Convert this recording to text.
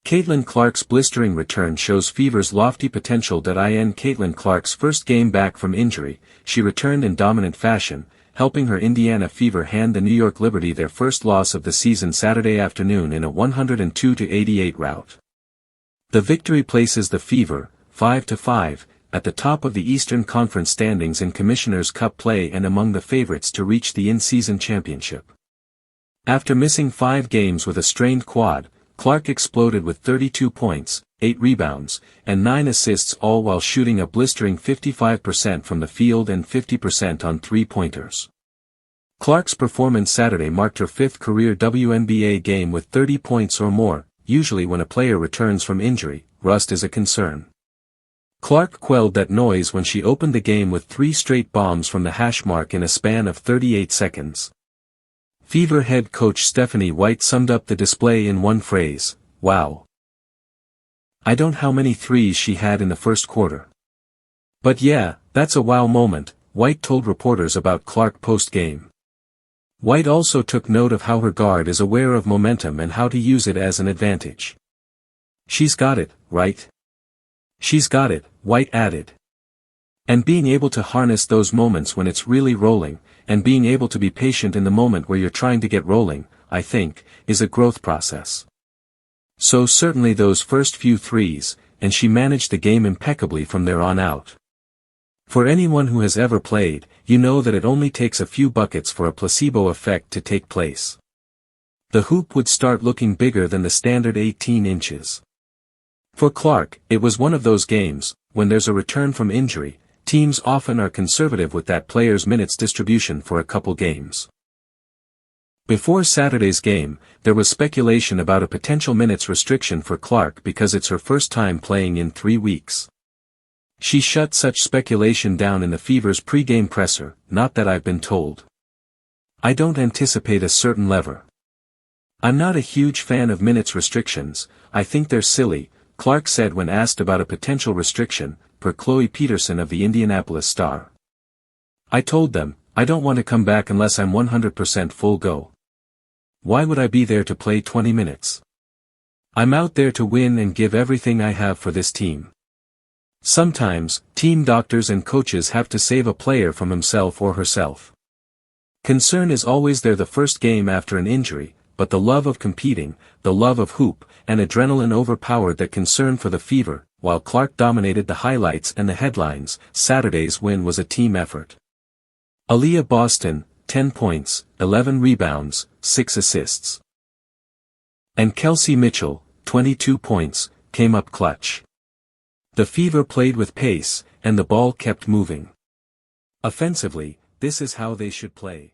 Caitlin Clark's blistering return shows Fever's lofty potential. In Caitlin Clark's first game back from injury, she returned in dominant fashion, helping her Indiana Fever hand the New York Liberty their first loss of the season Saturday afternoon in a 102-88 rout. The victory places the Fever, 5-5, at the top of the Eastern Conference standings in Commissioner's Cup play and among the favorites to reach the in-season championship. After missing 5 games with a strained quad, Clark exploded with 32 points, 8 rebounds, and 9 assists, all while shooting a blistering 55% from the field and 50% on three-pointers. Clark's performance Saturday marked her 5th career WNBA game with 30 points or more. Usually when a player returns from injury, rust is a concern. Clark quelled that noise when she opened the game with 3 straight bombs from the hash mark in a span of 38 seconds. Fever head coach Stephanie White summed up the display in one phrase: "Wow. I don't know how many threes she had in the first quarter. But yeah, that's a wow moment," White told reporters about Clark post-game. White also took note of how her guard is aware of momentum and how to use it as an advantage. "She's got it, right? She's got it," White added. And being able to harness those moments when it's really rolling, and being able to be patient in the moment where you're trying to get rolling, I think, is a growth process. So certainly those first few threes, and she managed the game impeccably from there on out. For anyone who has ever played, you know that it only takes a few buckets for a placebo effect to take place. The hoop would start looking bigger than the standard 18 inches. For Clark, it was one of those games, when there's a return from injury, teams often are conservative with that player's minutes distribution for a couple games. Before Saturday's game, there was speculation about a potential minutes restriction for Clark because it's her first time playing in 3 weeks. She shut such speculation down in the Fever's pre-game presser. "Not that I've been told. I don't anticipate a certain lever. I'm not a huge fan of minutes restrictions, I think they're silly," Clark said when asked about a potential restriction, per Chloe Peterson of the Indianapolis Star. "I told them, I don't want to come back unless I'm 100% full go. Why would I be there to play 20 minutes? I'm out there to win and give everything I have for this team." Sometimes, team doctors and coaches have to save a player from himself or herself. Concern is always there the first game after an injury, but the love of competing, the love of hoop, and adrenaline overpowered that concern for the Fever. While Clark dominated the highlights and the headlines, Saturday's win was a team effort. Aaliyah Boston, 10 points, 11 rebounds, 6 assists. And Kelsey Mitchell, 22 points, came up clutch. The Fever played with pace, and the ball kept moving. Offensively, this is how they should play.